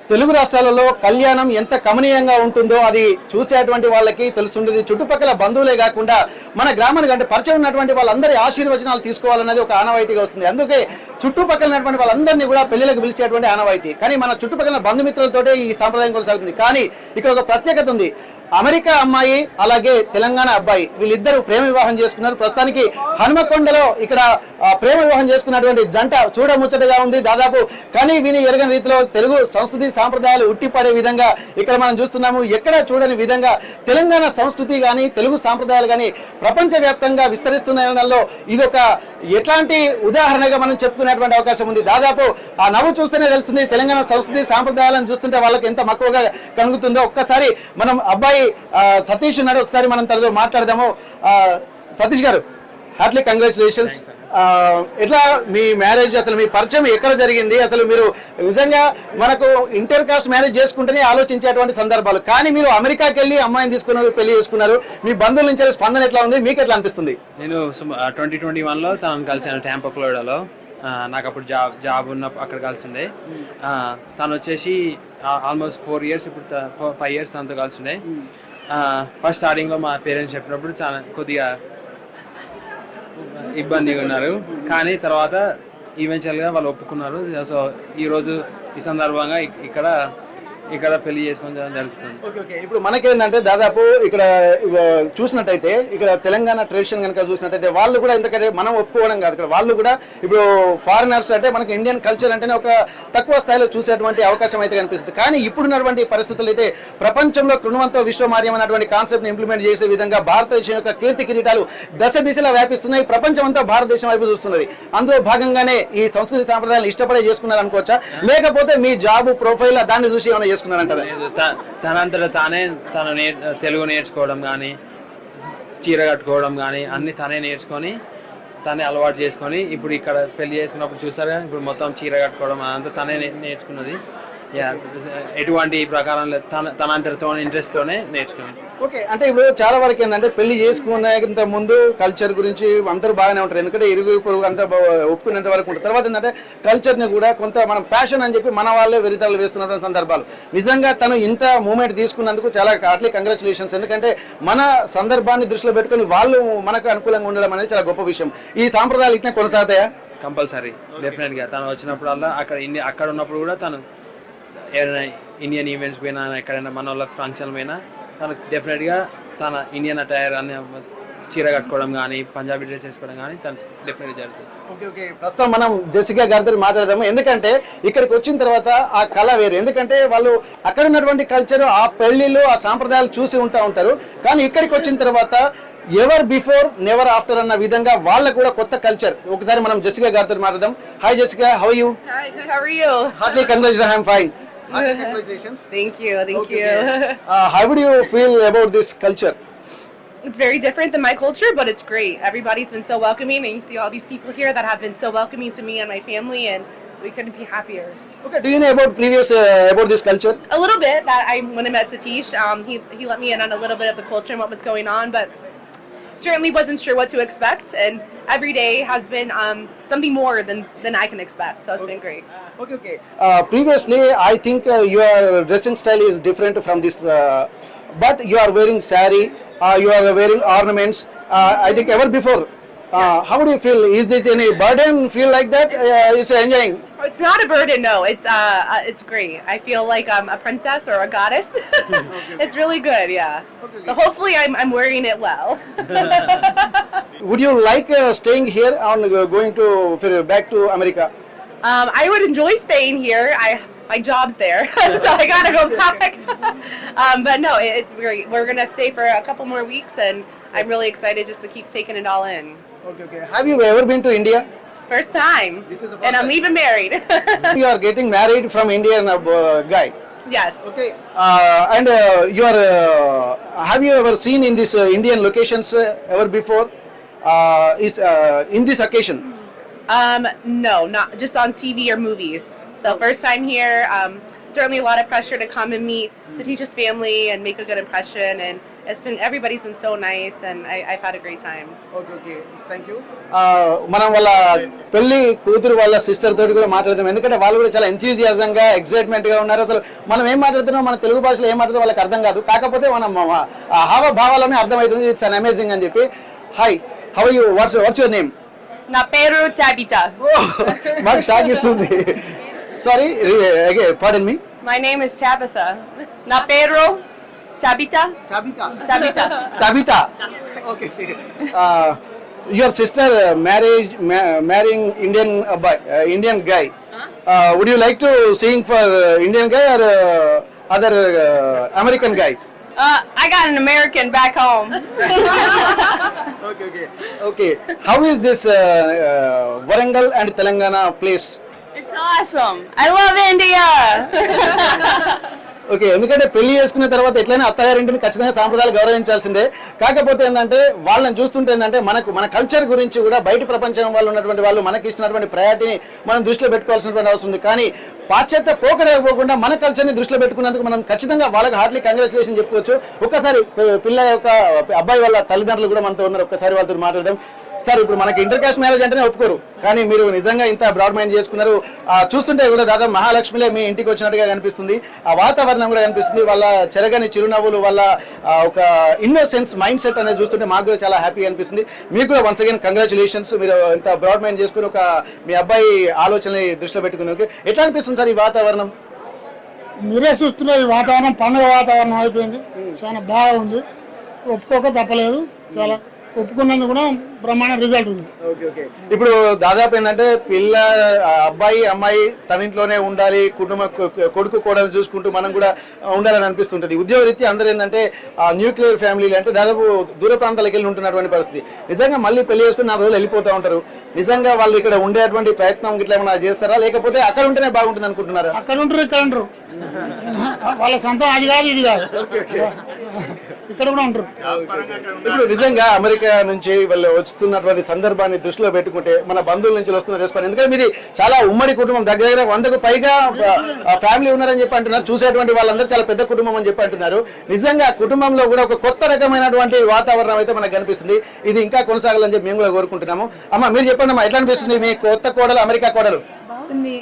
తెలుగు రాష్ట్రాలలో కళ్యాణం ఎంత కమనీయంగా ఉంటుందో అది చూసేటువంటి వాళ్ళకి తెలుస్తుంటుంది. చుట్టుపక్కల బంధువులే కాకుండా మన గ్రామానికి అంటే పరిచయం ఉన్నటువంటి వాళ్ళందరి ఆశీర్వచనాలు తీసుకోవాలన్నది ఒక ఆనవాయితీగా వస్తుంది. అందుకే చుట్టుపక్కల ఉన్నటువంటి వాళ్ళందరినీ కూడా పెళ్లిలకు పిలిచేటువంటి ఆనవాయితీ. కానీ మన చుట్టుపక్కల బంధుమిత్రులతోటే ఈ సాంప్రదాయం కొనసాగుతుంది. కానీ ఇక్కడ ఒక ప్రత్యేకత ఉంది. అమెరికా అమ్మాయి అలాగే తెలంగాణ అబ్బాయి వీళ్ళిద్దరూ ప్రేమ వివాహం చేసుకున్నారు. ప్రస్తుతానికి హనుమకొండలో ఇక్కడ ప్రేమ వివాహం చేసుకున్నటువంటి జంట చూడముచ్చటగా ఉంది. దాదాపు కని విని ఎరగని రీతిలో తెలుగు సంస్కృతి సాంప్రదాయాలు ఉట్టిపడే విధంగా ఇక్కడ మనం చూస్తున్నాము. ఎక్కడ చూడని విధంగా తెలంగాణ సంస్కృతి కానీ తెలుగు సాంప్రదాయాలు కానీ ప్రపంచవ్యాప్తంగా విస్తరిస్తున్నలో ఇదొక ఎట్లాంటి ఉదాహరణగా మనం చెప్పుకునేటువంటి అవకాశం ఉంది. దాదాపు ఆ నవ్వు చూస్తేనే తెలుస్తుంది తెలంగాణ సంస్కృతి సాంప్రదాయాలను చూస్తుంటే వాళ్ళకి ఎంత మక్కువగా కలుగుతుందో. ఒక్కసారి మనం అబ్బాయి సతీష్ ఉన్నాడు, ఒకసారి మనం తనతో మాట్లాడదాము. సతీష్ గారు, హార్ట్లీ కంగ్రాచులేషన్స్. ఎట్లా మీ మ్యారేజ్, అసలు మీ పరిచయం ఎక్కడ జరిగింది? అసలు మీరు నిజంగా మనకు ఇంటర్ కాస్ట్ మ్యారేజ్ చేసుకుంటేనే ఆలోచించేటువంటి సందర్భాలు, కానీ మీరు అమెరికాకి వెళ్ళి అమ్మాయిని తీసుకున్నారు, పెళ్లి చేసుకున్నారు. మీ బంధువుల నుంచి స్పందన ఎట్లా ఉంది, మీకు ఎట్లా అనిపిస్తుంది? నేను 2021లో తనను కలిసాను టాంపా ఫ్లోరిడాలో. నాకు అప్పుడు జాబ్ ఉన్న అక్కడ కలిసి ఉండే. తను వచ్చేసి ఆల్మోస్ట్ 4 years, ఇప్పుడు 5 years తనతో కలిసి ఉండే. ఫస్ట్ స్టార్టింగ్లో మా పేరెంట్స్ చెప్పినప్పుడు చాలా కొద్దిగా ఇబ్బందిగా ఉన్నారు, కానీ తర్వాత ఈవెన్చువల్గా వాళ్ళు ఒప్పుకున్నారు. సో ఈరోజు ఈ సందర్భంగా ఇక్కడ పెళ్లి చేసుకొని జరుగుతుంది. ఓకే, ఇప్పుడు మనకేంటంటే దాదాపు ఇక్కడ చూసినట్టయితే ఇక్కడ తెలంగాణ ట్రెడిషన్ కనుక చూసినట్టయితే వాళ్ళు కూడా, ఎందుకంటే మనం ఒప్పుకోవడం కాదు, ఇక్కడ వాళ్ళు కూడా ఇప్పుడు ఫారినర్స్ అంటే మనకి ఇండియన్ కల్చర్ అంటేనే ఒక తక్కువ స్థాయిలో చూసేటువంటి అవకాశం అయితే కనిపిస్తుంది. కానీ ఇప్పుడున్నటువంటి పరిస్థితులు అయితే ప్రపంచంలో కృణవంతో విశ్వమార్యం అన్నటువంటి కాన్సెప్ట్ని ఇంప్లిమెంట్ చేసే విధంగా భారతదేశం యొక్క కీర్తి కిరీటాలు దశ దిశలా వ్యాపిస్తున్నాయి. ప్రపంచం అంతా భారతదేశం వైపు చూస్తున్నది. అందులో భాగంగానే ఈ సంస్కృతి సాంప్రదాయాలు ఇష్టపడే చేసుకున్నారు అనుకోవచ్చా, లేకపోతే మీ జాబ్ ప్రొఫైల్ దాన్ని చూసి ఏమైనా తనంతట తానే తెలుగు నేర్చుకోవడం కానీ, చీర కట్టుకోవడం కానీ అన్ని తనే నేర్చుకొని తనే అలవాటు చేసుకొని ఇప్పుడు ఇక్కడ పెళ్లి చేసుకున్నప్పుడు చూస్తారు కదా, ఇప్పుడు మొత్తం చీర కట్టుకోవడం అదంతా తనే నేర్చుకున్నది. ఎటువంటి ప్రకారం తనంతటితో ఇంట్రెస్ట్తోనే నేర్చుకున్నాను. ఓకే, అంటే ఇప్పుడు చాలా వరకు ఏంటంటే పెళ్లి చేసుకునేంత ముందు కల్చర్ గురించి అందరూ బాగానే ఉంటారు, ఎందుకంటే ఇరుగు పొరుగు అంతా ఒప్పుకునేంత వరకు ఉంటుంది. తర్వాత ఏంటంటే కల్చర్ని కూడా కొంత మనం ప్యాషన్ అని చెప్పి మన వాళ్ళే వెరితలు వేస్తున్న సందర్భాలు. నిజంగా తను ఇంత మూమెంట్ తీసుకున్నందుకు చాలా హార్ట్లీ కంగ్రాచులేషన్స్. ఎందుకంటే మన సందర్భాన్ని దృష్టిలో పెట్టుకుని వాళ్ళు మనకు అనుకూలంగా ఉండడం అనేది చాలా గొప్ప విషయం. ఈ సాంప్రదాయాలు ఇట్లా కొనసాగుతాయా? కంపల్సరీ, డెఫినెట్గా. తను వచ్చినప్పుడల్లా అక్కడ ఉన్నప్పుడు కూడా తను ఏదైనా ఇండియన్ ఈవెంట్స్ పోయినా, ఎక్కడైనా మన వాళ్ళ ఫంక్షన్ పోయినా తను డెఫినెట్గా తన ఇండియన్ అటైర్ అని చీర కట్టుకోవడం కానీ, పంజాబీ డ్రెస్ వేసుకోవడం కానీ తను డెఫినెట్గా జరుగుతుంది. ఓకే, ప్రస్తుతం మనం జెసికా గారితో మాట్లాడదాము. ఎందుకంటే ఇక్కడికి వచ్చిన తర్వాత ఆ కళ వేరు. ఎందుకంటే వాళ్ళు అక్కడ ఉన్నటువంటి కల్చర్, ఆ పెళ్లిళ్ళు, ఆ సాంప్రదాయాలు చూసి ఉంటారు. కానీ ఇక్కడికి వచ్చిన తర్వాత ఎవర్ బిఫోర్ నెవర్ ఆఫ్టర్ అన్న విధంగా వాళ్ళకు కూడా కొత్త కల్చర్. ఒకసారి మనం జెసికా గారితో మాట్లాడదాం. Hi Jessica, how are you? Hi, good. How are you? Heartly congratulations. I am fine. Congratulations. Thank you. How would you feel about this culture? It's very different than my culture, but it's great. Everybody's been so welcoming, and you see all these people here that have been so welcoming to me and my family, and we couldn't be happier. Okay, do you know about about this culture? A little bit. When I met Satish, he let me in on a little bit of the culture and what was going on, but certainly wasn't sure what to expect, and every day has been something more than I can expect, so it's been great. Okay. Previously, I think your dressing style is different from this, but you are wearing saree, you are wearing ornaments. I think ever before. How do you feel? Is this any burden? Feel like that? Is enjoying? It's not a burden, no. It's great. I feel like I'm a princess or a goddess. It's really good, yeah. So hopefully I'm wearing it well. Would you like staying here or going to back to America? I would enjoy staying here. My job's there, so I gotta go back. But no, it's great. We're gonna stay for a couple more weeks, and I'm really excited just to keep taking it all in. Okay. Have you ever been to India? First time. This is the first and I'm time. even married. You are getting married from Indian guy. Yes. Okay. And you are. Have you ever seen in this Indian locations ever before? In this occasion? No, not just on TV or movies. So first time here, certainly a lot of pressure to come and meet Satish's family and make a good impression. And everybody's been so nice, and I've had a great time. Okay thank you. మనం వాళ్ళ పెళ్లి కూతురు వాళ్ళ sister తోటి కూడా మాట్లాడదాం, ఎందుకంటే వాళ్ళు కూడా చాలా ఎంథ్యూజియాజం గా ఎక్సైట్మెంట్ గా ఉన్నారు. అసలు మనం ఏం మాట్లాడుతున్నాం, మన తెలుగు భాషలో ఏం మాట్లాడుతాం వాళ్ళకి అర్థం కాదు, కాకపోతే మనం హావభావాలనే అర్థమవుతుంది. ఇట్స్ అన్ అమేజింగ్ అని చెప్పి. Hi, how you, what's your name? Na peru Tabita. మాకు షాక్ ఇస్తుంది. Sorry, pardon me. My name is Tabitha. Na peru Tabita. Tabitha. Okay. Your sister marrying Indian guy. Would you like to sing for Indian guy or other American guy? I got an American back home. Okay. How is this Warangal and Telangana place? It's awesome. I love India. Okay, ఎందుకంటే పెళ్లి చేసుకున్న తర్వాత ఎట్లయినా అత్తగారింటిని ఖచ్చితంగా సాంప్రదాయాలు గౌరవించాల్సిందే. కాకపోతే ఏంటంటే వాళ్ళని చూస్తుంటే ఏంటంటే మన కల్చర్ గురించి కూడా బయట ప్రపంచం వాళ్ళు ఉన్నటువంటి వాళ్ళు మనకి ఇచ్చినటువంటి ప్రయారిటీని మనం దృష్టిలో పెట్టుకోవాల్సినటువంటి అవసరం ఉంది. కానీ పాశ్చాత్య పోకడైపోకుండా మన కల్చర్ని దృష్టిలో పెట్టుకున్నందుకు మనం ఖచ్చితంగా వాళ్ళకి హార్ట్లీ కంగ్రాచులేషన్ చెప్పుకోవచ్చు. ఒక్కసారి పిల్ల యొక్క అబ్బాయి వాళ్ళ తల్లిదండ్రులు కూడా మనతో ఉన్నారు, ఒక్కసారి వాళ్ళతో మాట్లాడదాం. సార్, ఇప్పుడు మనకి ఇంటర్ కాస్ట్ మ్యారేజ్ అంటేనే ఒప్పుకోరు, కానీ మీరు నిజంగా ఇంత బ్రాడ్ మైండ్ చేసుకున్నారు. చూస్తుంటే కూడా దాదాపు మహాలక్ష్మిలే మీ ఇంటికి వచ్చినట్టుగా కనిపిస్తుంది. ఆ వాతావరణం కూడా కనిపిస్తుంది, వాళ్ళ చెరగని చిరునవ్వులు, వాళ్ళ ఒక ఇన్నోసెన్స్ మైండ్ సెట్ అనేది చూస్తుంటే మాకు కూడా చాలా హ్యాపీగా అనిపిస్తుంది. మీకు కూడా వన్స్ అగైన్ కంగ్రాచులేషన్స్, మీరు ఇంత బ్రాడ్ మైండ్ చేసుకుని ఒక మీ అబ్బాయి ఆలోచనని దృష్టిలో పెట్టుకున్నారు. ఎట్లా అనిపిస్తుంది సార్ ఈ వాతావరణం? మీరే చూస్తున్నారు, ఈ వాతావరణం పండుగ వాతావరణం అయిపోయింది, చాలా బాగుంది. ఒప్పుకోక తప్పలేదు, చాలా ఒప్పుకున్నందుకు కూడా బ్రహ్మాండ రిజల్ట్ ఉంది. ఇప్పుడు దాదాపు ఏంటంటే అబ్బాయి అమ్మాయి తన ఇంట్లోనే ఉండాలి, కొడుకు కోడలు చూసుకుంటూ మనం కూడా ఉండాలని అనిపిస్తుంటది. ఉద్యోగ రీత్యా అందరూ ఏంటంటే న్యూక్లియర్ ఫ్యామిలీలు అంటే దాదాపు దూర ప్రాంతాలకు వెళ్ళి ఉంటున్నటువంటి పరిస్థితి. నిజంగా మళ్ళీ పెళ్లి చేసుకుని 4 రోజులు వెళ్ళిపోతూ ఉంటారు. నిజంగా వాళ్ళు ఇక్కడ ఉండేటువంటి ప్రయత్నం ఇట్లా ఏమైనా చేస్తారా, లేకపోతే అక్కడ ఉంటేనే బాగుంటుంది అనుకుంటున్నారా? అక్కడ ఉంటారు, ఇక్కడ ఉంటారు, వాళ్ళ సొంతం అది కాదు ఇది కాదు, ఇక్కడ కూడా ఉంటారు. ఇప్పుడు నిజంగా అమెరికా నుంచి వాళ్ళు వస్తున్నటువంటి సందర్భాన్ని దృష్టిలో పెట్టుకుంటే మన బంధువుల నుంచి వస్తున్న రెస్పాన్స్, ఎందుకంటే మీది చాలా ఉమ్మడి కుటుంబం, దగ్గర 100కు పైగా ఫ్యామిలీ ఉన్నారని చెప్పి అంటున్నారు. చూసేటువంటి వాళ్ళందరూ చాలా పెద్ద కుటుంబం అని చెప్పి అంటున్నారు. నిజంగా కుటుంబంలో కూడా ఒక కొత్త రకమైనటువంటి వాతావరణం అయితే మనకు కనిపిస్తుంది. ఇది ఇంకా కొనసాగాలని చెప్పి మేము కూడా కోరుకుంటున్నాము. అమ్మ, మీరు చెప్పండి అమ్మా, ఎట్లా అనిపిస్తుంది మీ కొత్త కోడలు, అమెరికా కోడలు? బాగుంది.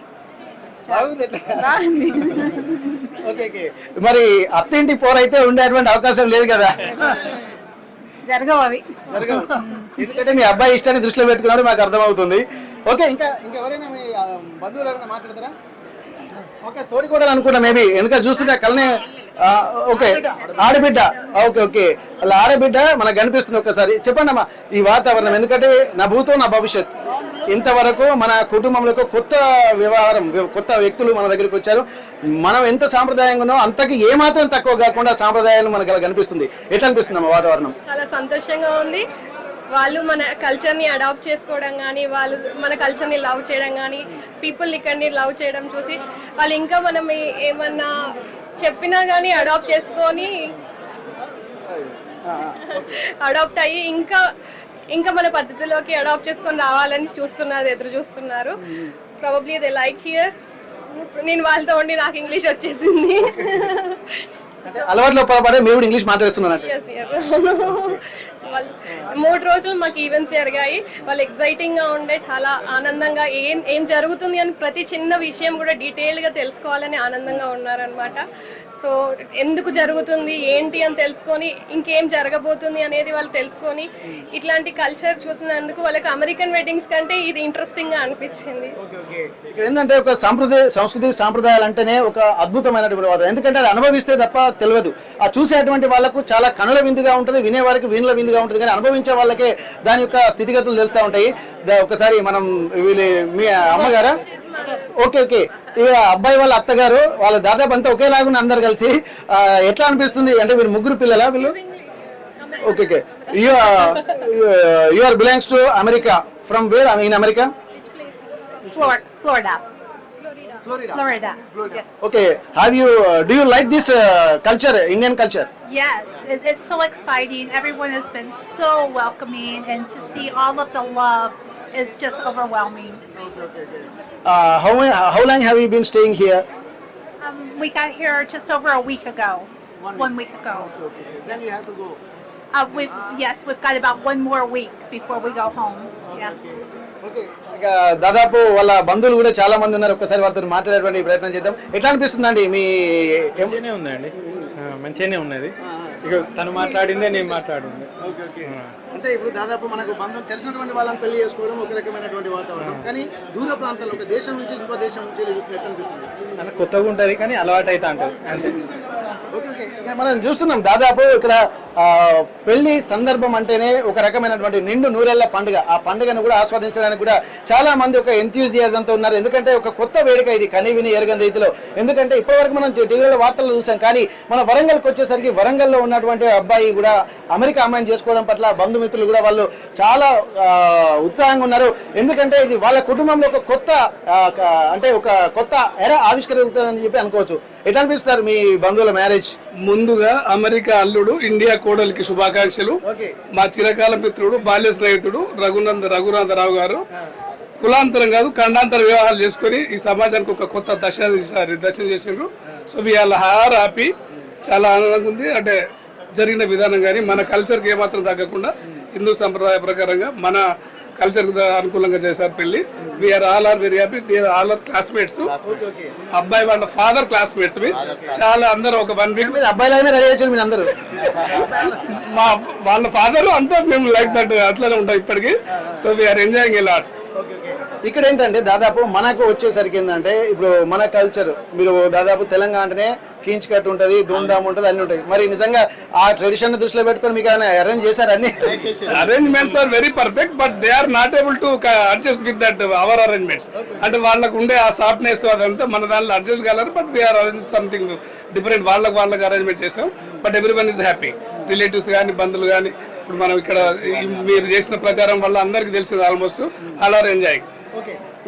ఓకే. మరి అత్తింటి పోరైతే ఉండేటువంటి అవకాశం లేదు కదా? జరగవు అవి, ఎందుకంటే మీ అబ్బాయి ఇష్టాన్ని దృష్టిలో పెట్టుకున్నాడు, మాకు అర్థమవుతుంది. ఓకే, ఇంకా ఎవరైనా మీ బంధువులు ఎవరైనా మాట్లాడతారా? ఓకే, తోడికోడలు అనుకుంటా మేబీ, ఎందుకంటే చూస్తుంటే కళ్ళనే. ఓకే, ఆడబిడ్డ. ఓకే, అలా ఆడబిడ్డ మనకు కనిపిస్తుంది. ఒక్కసారి చెప్పండి అమ్మా ఈ వాతావరణం, ఎందుకంటే నా భూతో నా భవిష్యత్. ఇంతవరకు మన కుటుంబంలో కొత్త వ్యవహారం, కొత్త వ్యక్తులు మన దగ్గరికి వచ్చారు. మనం ఎంత సాంప్రదాయంగా ఉన్నామో అంతకి ఏమాత్రం తక్కువ కాకుండా సాంప్రదాయాలు మనకు అలా కనిపిస్తుంది. ఎట్లా అనిపిస్తుంది అమ్మా వాతావరణం? చాలా సంతోషంగా ఉంది. వాళ్ళు మన కల్చర్ని అడాప్ట్ చేసుకోవడం కానీ, వాళ్ళు మన కల్చర్ని లవ్ చేయడం కానీ, పీపుల్ ఇక్కడిని లవ్ చేయడం చూసి వాళ్ళు ఇంకా మనం ఏమన్నా చెప్పినా కానీ అడాప్ట్ చేసుకొని అడాప్ట్ అయ్యి ఇంకా మన పద్ధతిలోకి అడాప్ట్ చేసుకొని రావాలని ఎదురు చూస్తున్నారు. Probably they like here. నేను వాళ్ళతో ఉండి నాకు ఇంగ్లీష్ వచ్చేసింది. అలవాట్లో పొరపాటే మీరు కూడా ఇంగ్లీష్ మాట్లాడుతున్నారు. 3 రోజులు మాకు ఈవెంట్స్ జరిగాయి. వాళ్ళు ఎక్సైటింగ్ గా ఉండే, చాలా ఆనందంగా ఏం జరుగుతుంది అని ప్రతి చిన్న విషయం కూడా డీటెయిల్ గా తెలుసుకోవాలని ఆనందంగా ఉన్నారనమాట. సో ఎందుకు జరుగుతుంది ఏంటి అని తెలుసుకొని ఇంకేం జరగబోతుంది అనేది వాళ్ళు తెలుసుకొని ఇట్లాంటి కల్చర్ చూసినందుకు వాళ్ళకి అమెరికన్ వెడ్డింగ్స్ కంటే ఇది ఇంట్రెస్టింగ్ గా అనిపించింది. ఏంటంటే ఒక సంస్కృతి సాంప్రదాయాలు అంటేనే ఒక అద్భుతమైనటువంటి వాతావరణం, ఎందుకంటే అది అనుభవిస్తే తప్ప తెలియదు. ఆ చూసేటువంటి వాళ్ళకు చాలా కనుల విందుగా ఉంటుంది, వినేవారికి వీణుల విందుగా ఉంటుంది, కానీ అనుభవించే వాళ్ళకే దాని యొక్క స్థితిగతులు తెలుస్తూ ఉంటాయి. ఒకసారి మనం మీ అమ్మగారా? ఓకే, ఇక అబ్బాయి వాళ్ళ అత్తగారు వాళ్ళ దాదాపు అంతా ఒకేలాగా అందరు కలిసి. ఎట్లా అనిపిస్తుంది అంటే మీరు 3 పిల్లలా వీళ్ళు? Okay, you are belongs to America. From where in America? Florida. Yes. Okay, do you like this culture, Indian culture? Yes, it's so exciting. Everyone has been so welcoming, and to see all of the love is just overwhelming. How long have you been staying here? We got here just over a week ago. 1 week ago. Then you have to go. We've got about one more week before we go home. Yes. Okay, ఇక దాదాపు వాళ్ళ బంధువులు కూడా చాలా మంది ఉన్నారు. ఒక్కసారి వారితో మాట్లాడేటువంటి ప్రయత్నం చేద్దాం. ఎట్లా అనిపిస్తుందండి మీ? మంచిగానే ఉందండి, మంచిగానే ఉన్నది. ఇక తను మాట్లాడిందే నేను మాట్లాడింది. అంటే ఇప్పుడు దాదాపు మనకు బంధం తెలిసినటువంటి వాళ్ళని పెళ్లి చేసుకోవడం ఒక రకమైనటువంటి వాతావరణం, కానీ దూర ప్రాంతాల్లో ఒక దేశం నుంచి ఇంకో దేశం నుంచి చూస్తున్నట్టు అనిపిస్తుంది. అది కొత్తగా ఉంటది కానీ అలవాటు అవుతా ఉంటుంది అంతే. ఓకే, ఇక మనం చూస్తున్నాం దాదాపు ఇక్కడ పెళ్లి సందర్భం అంటేనే ఒక రకమైనటువంటి నిండు నూరేళ్ల పండుగ. ఆ పండుగను కూడా ఆస్వాదించడానికి కూడా చాలా మంది ఒక ఎంథ్యూజియాజంతో ఉన్నారు. ఎందుకంటే ఒక కొత్త వేడుక ఇది, కని విని ఎరగని రీతిలో. ఎందుకంటే ఇప్పటివరకు మనం టీవీలో వార్తలు చూసాం, కానీ మన వరంగల్కి వచ్చేసరికి వరంగల్లో ఉన్నటువంటి అబ్బాయి కూడా అమెరికా అమ్మాయిని చేసుకోవడం పట్ల బంధుమిత్రులు కూడా వాళ్ళు చాలా ఉత్సాహంగా ఉన్నారు. ఎందుకంటే ఇది వాళ్ళ కుటుంబంలో ఒక కొత్త అంటే ఒక కొత్త ఎర ఆవిష్కరిస్తుందని చెప్పి అనుకోవచ్చు. ఎట్లా అనిపిస్తారు మీ బంధువుల మ్యారేజ్? ముందుగా అమెరికా అల్లుడు ఇండియా కోడలికి శుభాకాంక్షలు. మా చిరకాల మిత్రుడు బాల్య స్నేహితుడు రఘునందరావు గారు కులాంతరం కాదు ఖండాంతర వివాహాలు చేసుకుని ఈ సమాజానికి ఒక కొత్త దర్శనం చేసిండ్రు. సో వీఆర్ హ్యాపీ, చాలా ఆనందంగా ఉంది. అంటే జరిగిన విధానం కానీ మన కల్చర్కి ఏమాత్రం తగ్గకుండా హిందూ సంప్రదాయ ప్రకారంగా మన కల్చర్ అనుకూలంగా చేశారు పెళ్లి. We are all are very happy. We are all are classmates. అబ్బాయి వాళ్ళ ఫాదర్ క్లాస్మేట్స్. చాలా అందరూ ఒక 1 వీక్ అబ్బాయిలాగానే రెడీ అయ్యారు మీరు అందరూ. వాళ్ళ ఫాదర్ అంతా మేము లైక్ దట్ అట్లనే ఉంటాం ఇప్పటికీ. So we are enjoying a lot. ఇక్కడ ఏంటంటే దాదాపు మనకు వచ్చేసరికి ఏంటంటే ఇప్పుడు మన కల్చర్, మీరు దాదాపు తెలంగాణ అంటేనే కీంచి కట్టు ఉంటుంది, ధూమ్ధామ్ ఉంటుంది, అన్ని ఉంటాయి. మరి నిజంగా ఆ ట్రెడిషన్ దృష్టిలో పెట్టుకొని మీకు అరేంజ్ చేశారు అన్ని? Arrangements are very perfect, but they are not able to adjust with that our arrangements. అంటే వాళ్ళకు ఉండే ఆ సాఫ్ట్నెస్ అదంతా మన దాంట్లో అడ్జస్ట్ కాలేరు. But we are something different. వాళ్ళకి అరేంజ్మెంట్ చేస్తాం. But everyone is happy. Relatives కానీ బంధువులు కానీ ఇప్పుడు మనం ఇక్కడ మీరు చేసిన ప్రచారం వల్ల అందరికి తెలిసింది ఆల్మోస్ట్. All are enjoying.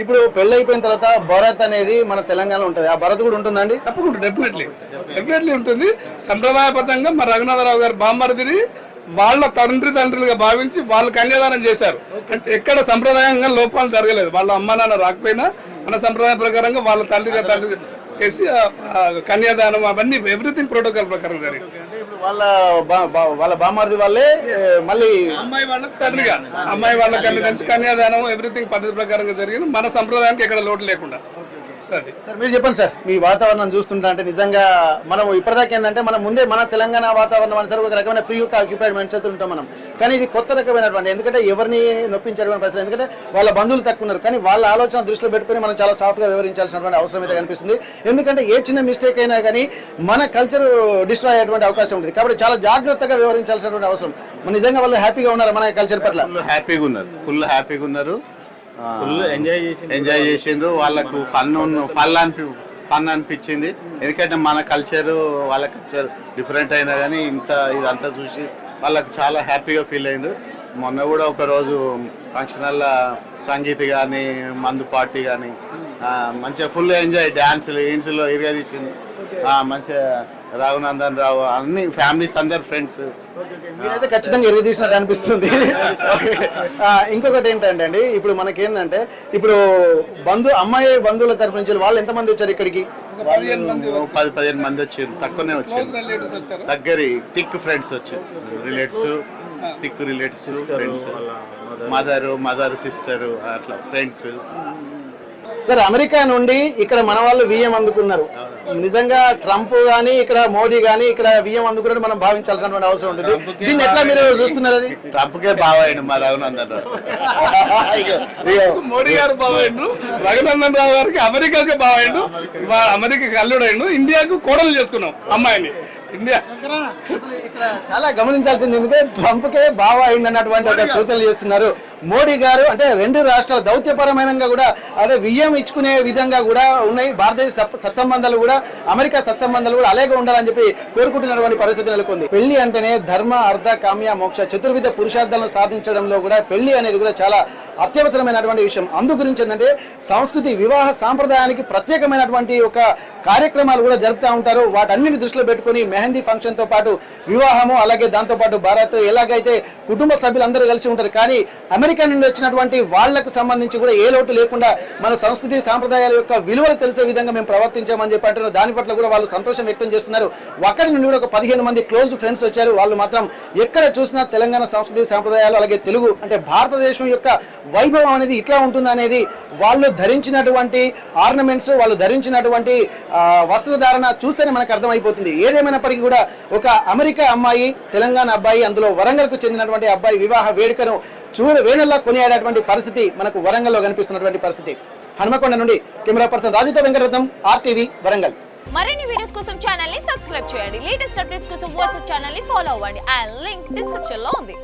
ఇప్పుడు పెళ్లి అయిపోయిన తర్వాత భరత్ అనేది మన తెలంగాణలో ఉంటుంది. ఆ భరత్ కూడా ఉంటుందండి? తప్పకుండా, డెఫినెట్లీ ఉంటుంది. సంప్రదాయబద్ధంగా మా రఘునాథరావు గారు బామ్మరిదిని వాళ్ళ తండ్రులుగా భావించి వాళ్ళు కన్యాదానం చేశారు. అంటే ఎక్కడ సంప్రదాయంగా లోపాలు జరగలేదు. వాళ్ళ అమ్మ నాన్న రాకపోయినా మన సంప్రదాయ ప్రకారంగా వాళ్ళ తండ్రి చేసి కన్యాదానం అవన్నీ ఎవ్రీథింగ్ ప్రోటోకాల్ ప్రకారం జరిగింది. వాళ్ళ బామ్మర్ది వాళ్ళే మళ్ళీ అమ్మాయి వాళ్ళకి తండ్రిగా, అమ్మాయి వాళ్ళ కన్యాదానం ఎవ్రీథింగ్ పద్ధతి ప్రకారంగా జరిగింది. మన సంప్రదాయానికి ఎక్కడ లోటు లేకుండా. సరే మీరు చెప్పండి సార్, మీ వాతావరణం చూస్తుంటా అంటే నిజంగా మనం ఇప్పటిదాకా ఏంటంటే మనం ముందే మన తెలంగాణ వాతావరణం అనుసరి ఒక రకమైన ప్రీ ఆక్యుపైడ్ మైండ్సెట్ ఉంటాం మనం. కానీ ఇది కొత్త రకమైనటువంటి, ఎందుకంటే ఎవరిని నొప్పించేటువంటి పరిస్థితి, ఎందుకంటే వాళ్ళ బంధువులు తక్కువ ఉన్నారు. కానీ వాళ్ళ ఆలోచన దృష్టిలో పెట్టుకుని మనం చాలా సాఫ్ట్గా వివరించాల్సినటువంటి అవసరం అయితే కనిపిస్తుంది. ఎందుకంటే ఏ చిన్న మిస్టేక్ అయినా కానీ మన కల్చర్ డిస్ట్రాయ్ అయ్యేటువంటి అవకాశం ఉంటుంది. కాబట్టి చాలా జాగ్రత్తగా వివరించాల్సినటువంటి అవసరం. నిజంగా వాళ్ళు హ్యాపీగా ఉన్నారు మన కల్చర్ పట్ల? ఫుల్ హ్యాపీగా ఉన్నారు. ఎంజాయ్ చేసిండ్రు. వాళ్ళకు ఫన్ అనిపించింది. ఎందుకంటే మన కల్చర్ వాళ్ళ కల్చర్ డిఫరెంట్ అయినా కానీ ఇదంతా చూసి వాళ్ళకు చాలా హ్యాపీగా ఫీల్ అయిండ్రు. మొన్న కూడా ఒక రోజు ఫంక్షన్ హాల్లో సంగీత్ కానీ మందు పార్టీ కానీ మంచిగా ఫుల్ ఎంజాయ్, డ్యాన్సులు ఇన్సులో ఇరుగా తీసింది. మంచిగా రఘునందన్ రావు అన్ని ఫ్యామిలీస్ అందరు ఫ్రెండ్స్. మీరైతే ఖచ్చితంగా ఎరుగు తీసినట్టు అనిపిస్తుంది. ఇంకొకటి ఏంటంటే అండి, ఇప్పుడు మనకేంటంటే ఇప్పుడు అమ్మాయి బంధువుల తరపు నుంచి వాళ్ళు ఎంతమంది వచ్చారు ఇక్కడికి? 10-15 మంది వచ్చారు. తక్కువనే వచ్చారు. దగ్గరి థిక్ ఫ్రెండ్స్ వచ్చారు. Thick relatives friends, mother sister అట్లా ఫ్రెండ్స్. సార్, అమెరికా నుండి ఇక్కడ మన వాళ్ళు వియ్యం అందుకున్నారు. నిజంగా ట్రంప్ గానీ ఇక్కడ మోడీ గానీ ఇక్కడ వియ్యం అందుకున్నట్టు మనం భావించాల్సినటువంటి అవసరం ఉంటుంది. దీన్ని ఎట్లా మీరు చూస్తున్నారు? అది ట్రంప్కే బావాయండు మా రఘునందన్ రావు. మోడీ గారు బావాయండు, రఘునందన్ రావు గారికి అమెరికాకే బావాయండు, అమెరికాకి అల్లుడైండు, ఇండియాకు కోడలు చేసుకున్నాం అమ్మాయిని. ఇండియా ఇక్కడ చాలా గమనించాల్సింది ఎందుకంటే ట్రంప్కే బావ అయింది అన్నటువంటి ఒక సూచనలు చేస్తున్నారు మోడీ గారు. అంటే 2 రాష్ట్రాల దౌత్యపరమైన కూడా అంటే వియ్యం ఇచ్చుకునే విధంగా కూడా ఉన్నాయి. భారతదేశ సత్సంబంధాలు కూడా అమెరికా సత్సంబంధాలు కూడా అలాగే ఉండాలని చెప్పి కోరుకుంటున్నటువంటి పరిస్థితి నెలకొంది. పెళ్లి అంటేనే ధర్మ అర్థ కామ్య మోక్ష చతుర్విధ పురుషార్థాలను సాధించడంలో కూడా పెళ్లి అనేది కూడా చాలా అత్యవసరమైనటువంటి విషయం. అందు గురించి ఏంటంటే సంస్కృతి వివాహ సాంప్రదాయానికి ప్రత్యేకమైనటువంటి ఒక కార్యక్రమాలు కూడా జరుపుతూ ఉంటారు. వాటన్నిటిని దృష్టిలో పెట్టుకుని మెహందీ ఫంక్షన్ తో పాటు వివాహము, అలాగే దాంతో పాటు భారత్ ఎలాగైతే కుటుంబ సభ్యులందరూ కలిసి ఉంటారు, కానీ అమెరికా నుండి వచ్చినటువంటి వాళ్లకు సంబంధించి కూడా ఏ లోటు లేకుండా మన సంస్కృతి సాంప్రదాయాల యొక్క విలువలు తెలిసే విధంగా మేము ప్రవర్తించామని చెప్పి అంటున్నారు. దాని పట్ల కూడా వాళ్ళు సంతోషం వ్యక్తం చేస్తున్నారు. అక్కడి నుండి కూడా ఒక 15 మంది క్లోజ్డ్ ఫ్రెండ్స్ వచ్చారు. వాళ్ళు మాత్రం ఎక్కడ చూసినా తెలంగాణ సంస్కృతి సాంప్రదాయాలు, అలాగే తెలుగు అంటే భారతదేశం యొక్క వైభవం అనేది ఇట్లా ఉంటుంది అనేది, వాళ్ళు ధరించినటువంటి ఆర్నమెంట్స్, వాళ్ళు ధరించినటువంటి వస్త్రధారణ చూస్తేనే మనకు అర్థమైపోతుంది. ఏదేమైనప్పటికీ కూడా ఒక అమెరికా అమ్మాయి, తెలంగాణ అబ్బాయి, అందులో వరంగల్కు చెందినటువంటి అబ్బాయి వివాహ వేడుకను వేణుల్లా కొనియాడేటువంటి పరిస్థితి మనకు వరంగల్లో కనిపిస్తున్నటువంటి పరిస్థితి. హనుమకొండ నుండి కెమెరా పర్సన్ రాజుతో వెంకటరత్నం, RTV వరంగల్. మరిన్ని వీడియోస్ కోసం ఛానల్ ని సబ్స్క్రైబ్ చేయండి. లేటెస్ట్ అప్డేట్స్ కోసం వాట్సాప్ ఛానల్ ని ఫాలో అవ్వండి. అండ్ లింక్ డిస్క్రిప్షన్ లో ఉంది.